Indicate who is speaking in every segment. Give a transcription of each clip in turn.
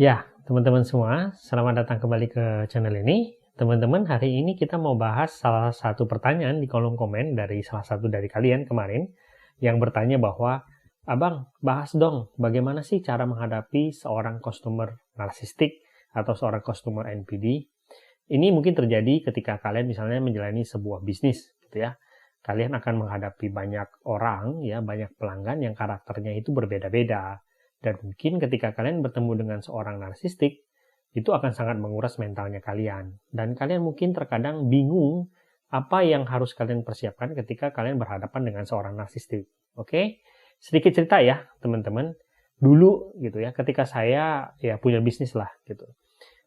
Speaker 1: Ya, teman-teman semua, selamat datang kembali ke channel ini. Teman-teman, hari ini kita mau bahas salah satu pertanyaan di kolom komen dari salah satu dari kalian kemarin yang bertanya bahwa, Abang, bahas dong bagaimana sih cara menghadapi seorang customer narsistik atau seorang customer NPD. Ini mungkin terjadi ketika kalian misalnya menjalani sebuah bisnis, gitu ya. Kalian akan menghadapi banyak orang, ya, banyak pelanggan yang karakternya itu berbeda-beda. Dan mungkin ketika kalian bertemu dengan seorang narsistik, itu akan sangat menguras mentalnya kalian. Dan kalian mungkin terkadang bingung apa yang harus kalian persiapkan ketika kalian berhadapan dengan seorang narsistik. Oke? Sedikit cerita ya, teman-teman. Dulu gitu ya, ketika saya ya punya bisnis lah gitu.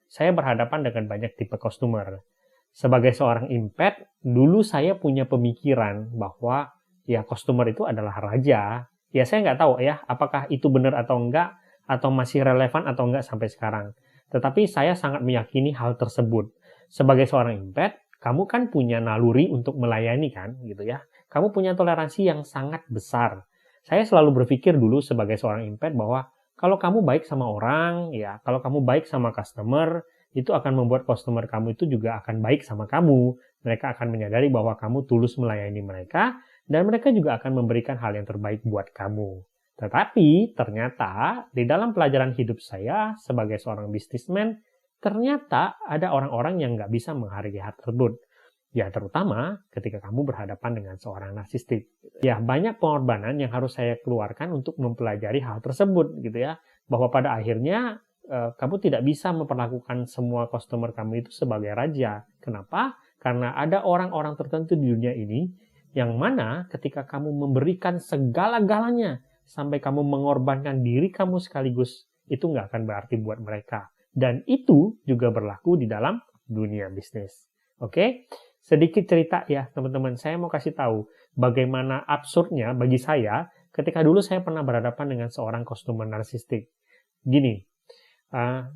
Speaker 1: Saya berhadapan dengan banyak tipe customer. Sebagai seorang impet, dulu saya punya pemikiran bahwa ya customer itu adalah raja. Ya saya nggak tahu ya apakah itu benar atau enggak, atau masih relevan atau enggak sampai sekarang. Tetapi saya sangat meyakini hal tersebut. Sebagai seorang impet, kamu kan punya naluri untuk melayani kan, gitu ya. Kamu punya toleransi yang sangat besar. Saya selalu berpikir dulu sebagai seorang impet bahwa kalau kamu baik sama orang, ya kalau kamu baik sama customer, itu akan membuat customer kamu itu juga akan baik sama kamu. Mereka akan menyadari bahwa kamu tulus melayani mereka, dan mereka juga akan memberikan hal yang terbaik buat kamu. Tetapi ternyata di dalam pelajaran hidup saya sebagai seorang bisnismen, ternyata ada orang-orang yang nggak bisa menghargai hal tersebut. Ya terutama ketika kamu berhadapan dengan seorang narsistik. Ya banyak pengorbanan yang harus saya keluarkan untuk mempelajari hal tersebut gitu ya. Bahwa pada akhirnya kamu tidak bisa memperlakukan semua customer kamu itu sebagai raja. Kenapa? Karena ada orang-orang tertentu di dunia ini yang mana ketika kamu memberikan segala-galanya sampai kamu mengorbankan diri kamu sekaligus, itu nggak akan berarti buat mereka. Dan itu juga berlaku di dalam dunia bisnis. Oke? Sedikit cerita ya teman-teman, saya mau kasih tahu bagaimana absurdnya bagi saya ketika dulu saya pernah berhadapan dengan seorang customer narsistik. Gini,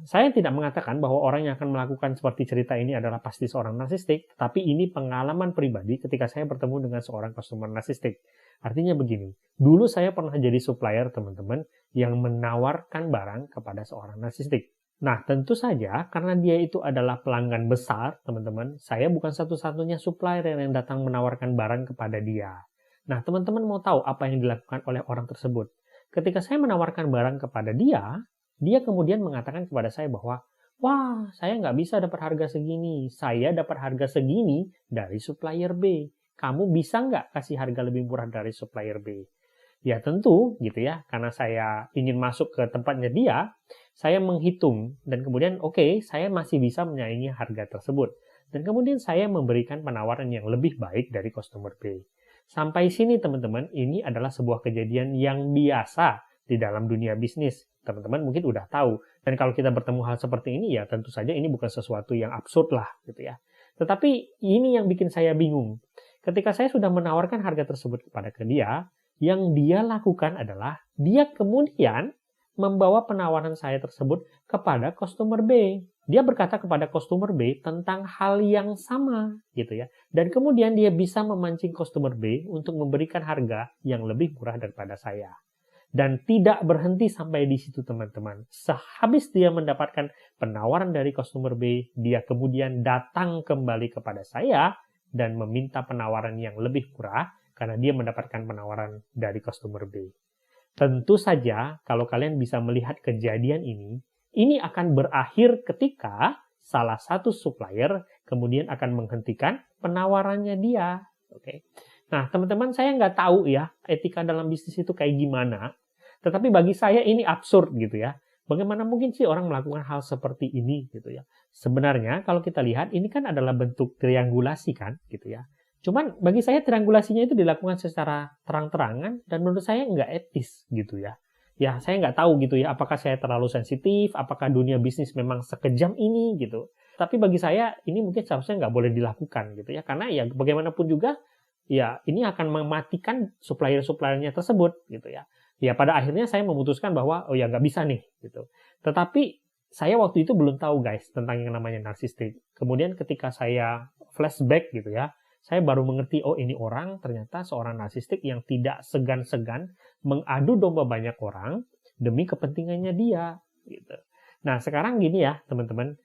Speaker 1: saya tidak mengatakan bahwa orang yang akan melakukan seperti cerita ini adalah pasti seorang narsistik, tapi ini pengalaman pribadi ketika saya bertemu dengan seorang customer narsistik. Artinya begini, dulu saya pernah jadi supplier teman-teman yang menawarkan barang kepada seorang narsistik. Nah, tentu saja karena dia itu adalah pelanggan besar, teman-teman, saya bukan satu-satunya supplier yang datang menawarkan barang kepada dia. Nah, teman-teman mau tahu apa yang dilakukan oleh orang tersebut? Ketika saya menawarkan barang kepada dia kemudian mengatakan kepada saya bahwa, wah, saya nggak bisa dapat harga segini. Saya dapat harga segini dari supplier B. Kamu bisa nggak kasih harga lebih murah dari supplier B? Ya tentu gitu ya, karena saya ingin masuk ke tempatnya dia, saya menghitung dan kemudian oke, saya masih bisa menyaingi harga tersebut. Dan kemudian saya memberikan penawaran yang lebih baik dari customer B. Sampai sini teman-teman, ini adalah sebuah kejadian yang biasa di dalam dunia bisnis. Teman-teman mungkin udah tahu. Dan kalau kita bertemu hal seperti ini, ya tentu saja ini bukan sesuatu yang absurd lah gitu ya. Tetapi ini yang bikin saya bingung. Ketika saya sudah menawarkan harga tersebut kepada dia, yang dia lakukan adalah dia kemudian membawa penawaran saya tersebut kepada customer B. Dia berkata kepada customer B tentang hal yang sama gitu ya. Dan kemudian dia bisa memancing customer B untuk memberikan harga yang lebih murah daripada saya. Dan tidak berhenti sampai di situ teman-teman. Sehabis dia mendapatkan penawaran dari customer B, dia kemudian datang kembali kepada saya dan meminta penawaran yang lebih murah karena dia mendapatkan penawaran dari customer B. Tentu saja kalau kalian bisa melihat kejadian ini akan berakhir ketika salah satu supplier kemudian akan menghentikan penawarannya dia. Oke. Nah, teman-teman, saya nggak tahu ya etika dalam bisnis itu kayak gimana, tetapi bagi saya ini absurd gitu ya. Bagaimana mungkin sih orang melakukan hal seperti ini gitu ya. Sebenarnya kalau kita lihat ini kan adalah bentuk triangulasi kan gitu ya. Cuman bagi saya triangulasinya itu dilakukan secara terang-terangan dan menurut saya nggak etis gitu ya. Ya saya nggak tahu gitu ya apakah saya terlalu sensitif, apakah dunia bisnis memang sekejam ini gitu. Tapi bagi saya ini mungkin seharusnya nggak boleh dilakukan gitu ya. Karena ya bagaimanapun juga ya ini akan mematikan supplier-suppliernya tersebut gitu ya. Ya pada akhirnya saya memutuskan bahwa oh ya nggak bisa nih gitu. Tetapi saya waktu itu belum tahu guys tentang yang namanya narsistik. Kemudian ketika saya flashback gitu ya, saya baru mengerti, oh ini orang ternyata seorang narsistik yang tidak segan-segan mengadu domba banyak orang demi kepentingannya dia. Gitu. Nah, sekarang gini ya, teman-teman.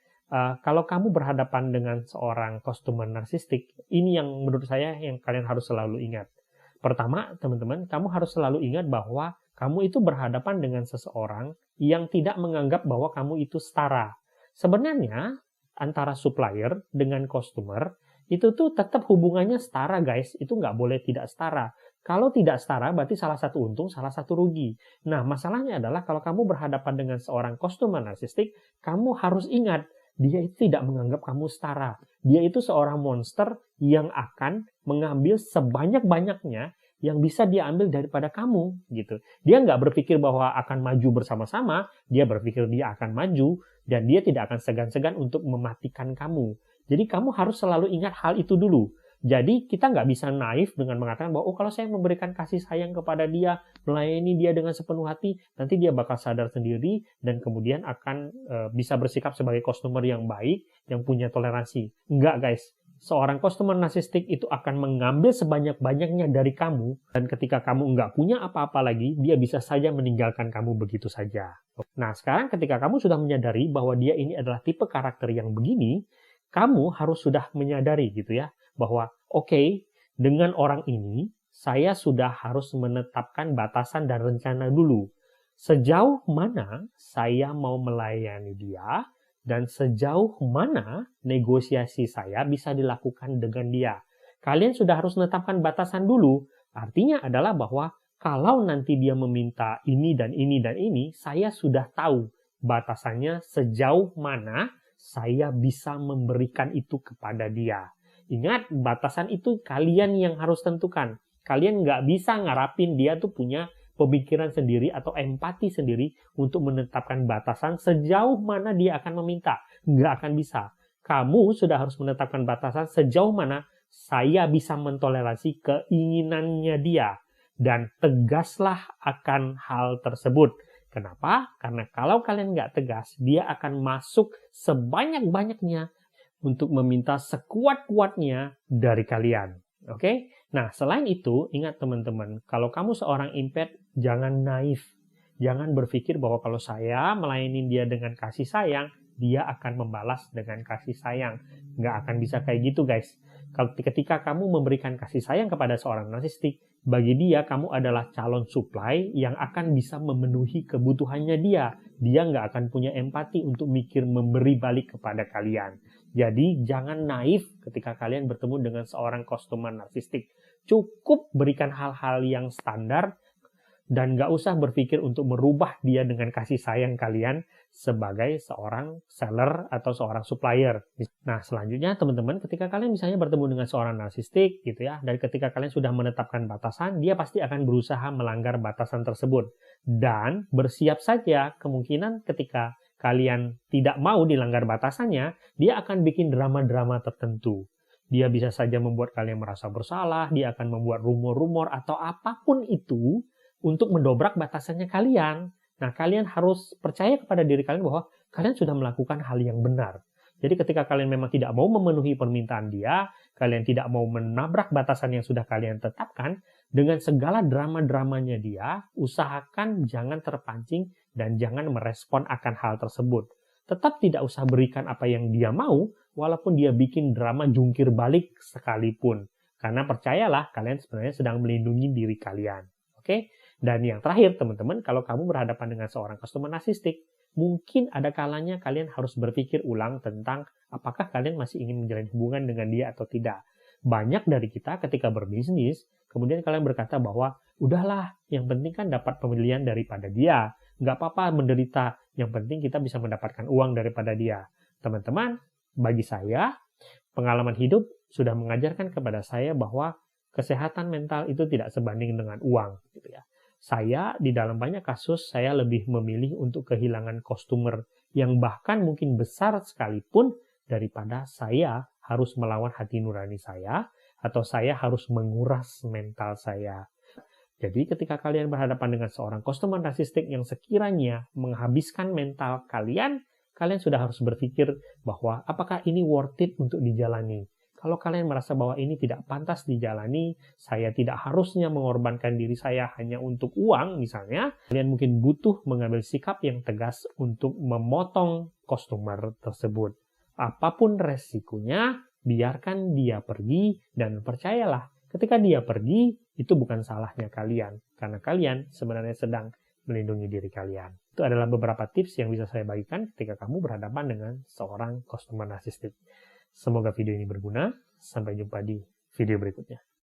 Speaker 1: Kalau kamu berhadapan dengan seorang customer narsistik, ini yang menurut saya yang kalian harus selalu ingat. Pertama, teman-teman, kamu harus selalu ingat bahwa kamu itu berhadapan dengan seseorang yang tidak menganggap bahwa kamu itu setara. Sebenarnya, antara supplier dengan customer, itu tuh tetap hubungannya setara, guys. Itu nggak boleh tidak setara. Kalau tidak setara, berarti salah satu untung, salah satu rugi. Nah, masalahnya adalah kalau kamu berhadapan dengan seorang customer narsistik, kamu harus ingat, dia itu tidak menganggap kamu setara. Dia itu seorang monster yang akan mengambil sebanyak-banyaknya yang bisa dia ambil daripada kamu, gitu. Dia nggak berpikir bahwa akan maju bersama-sama, dia berpikir dia akan maju, dan dia tidak akan segan-segan untuk mematikan kamu. Jadi kamu harus selalu ingat hal itu dulu. Jadi kita nggak bisa naif dengan mengatakan bahwa kalau saya memberikan kasih sayang kepada dia, melayani dia dengan sepenuh hati, nanti dia bakal sadar sendiri dan kemudian akan bisa bersikap sebagai customer yang baik, yang punya toleransi. Enggak, guys. Seorang customer narsistik itu akan mengambil sebanyak-banyaknya dari kamu, dan ketika kamu nggak punya apa-apa lagi, dia bisa saja meninggalkan kamu begitu saja. Nah, sekarang ketika kamu sudah menyadari bahwa dia ini adalah tipe karakter yang begini, kamu harus sudah menyadari gitu ya, bahwa oke, dengan orang ini saya sudah harus menetapkan batasan dan rencana dulu. Sejauh mana saya mau melayani dia dan sejauh mana negosiasi saya bisa dilakukan dengan dia. Kalian sudah harus menetapkan batasan dulu. Artinya adalah bahwa kalau nanti dia meminta ini dan ini dan ini, saya sudah tahu batasannya sejauh mana saya bisa memberikan itu kepada dia. Ingat, batasan itu kalian yang harus tentukan. Kalian nggak bisa ngarapin dia tuh punya pemikiran sendiri atau empati sendiri untuk menetapkan batasan sejauh mana dia akan meminta. Nggak akan bisa. Kamu sudah harus menetapkan batasan sejauh mana saya bisa mentoleransi keinginannya dia. Dan tegaslah akan hal tersebut. Kenapa? Karena kalau kalian nggak tegas, dia akan masuk sebanyak-banyaknya untuk meminta sekuat-kuatnya dari kalian. Oke? Nah, selain itu, ingat teman-teman, kalau kamu seorang impet, jangan naif. Jangan berpikir bahwa kalau saya melayani dia dengan kasih sayang, dia akan membalas dengan kasih sayang. Nggak akan bisa kayak gitu, guys. Ketika kamu memberikan kasih sayang kepada seorang narsistik, bagi dia kamu adalah calon supply yang akan bisa memenuhi kebutuhannya dia. Dia nggak akan punya empati untuk mikir memberi balik kepada kalian. Jadi jangan naif ketika kalian bertemu dengan seorang customer narsistik. Cukup berikan hal-hal yang standar dan nggak usah berpikir untuk merubah dia dengan kasih sayang kalian sebagai seorang seller atau seorang supplier. Nah, selanjutnya teman-teman, ketika kalian misalnya bertemu dengan seorang narsistik gitu ya, dan ketika kalian sudah menetapkan batasan, dia pasti akan berusaha melanggar batasan tersebut. Dan bersiap saja kemungkinan ketika kalian tidak mau dilanggar batasannya, dia akan bikin drama-drama tertentu. Dia bisa saja membuat kalian merasa bersalah, dia akan membuat rumor-rumor atau apapun itu untuk mendobrak batasannya kalian. Nah, kalian harus percaya kepada diri kalian bahwa kalian sudah melakukan hal yang benar. Jadi ketika kalian memang tidak mau memenuhi permintaan dia, kalian tidak mau menabrak batasan yang sudah kalian tetapkan, dengan segala drama-dramanya dia, usahakan jangan terpancing dan jangan merespon akan hal tersebut. Tetap tidak usah berikan apa yang dia mau, walaupun dia bikin drama jungkir balik sekalipun. Karena percayalah, kalian sebenarnya sedang melindungi diri kalian. Oke? Dan yang terakhir, teman-teman, kalau kamu berhadapan dengan seorang customer narsistik, mungkin ada kalanya kalian harus berpikir ulang tentang apakah kalian masih ingin menjalin hubungan dengan dia atau tidak. Banyak dari kita ketika berbisnis, kemudian kalian berkata bahwa, udahlah, yang penting kan dapat pembelian daripada dia. Nggak apa-apa menderita, yang penting kita bisa mendapatkan uang daripada dia. Teman-teman, bagi saya, pengalaman hidup sudah mengajarkan kepada saya bahwa kesehatan mental itu tidak sebanding dengan uang. Gitu ya. Saya, di dalam banyak kasus, saya lebih memilih untuk kehilangan customer yang bahkan mungkin besar sekalipun daripada saya harus melawan hati nurani saya atau saya harus menguras mental saya. Jadi ketika kalian berhadapan dengan seorang customer narsistik yang sekiranya menghabiskan mental kalian, kalian sudah harus berpikir bahwa apakah ini worth it untuk dijalani. Kalau kalian merasa bahwa ini tidak pantas dijalani, saya tidak harusnya mengorbankan diri saya hanya untuk uang misalnya, kalian mungkin butuh mengambil sikap yang tegas untuk memotong customer tersebut. Apapun resikonya, biarkan dia pergi dan percayalah, ketika dia pergi, itu bukan salahnya kalian, karena kalian sebenarnya sedang melindungi diri kalian. Itu adalah beberapa tips yang bisa saya bagikan ketika kamu berhadapan dengan seorang customer narcissistic. Semoga video ini berguna. Sampai jumpa di video berikutnya.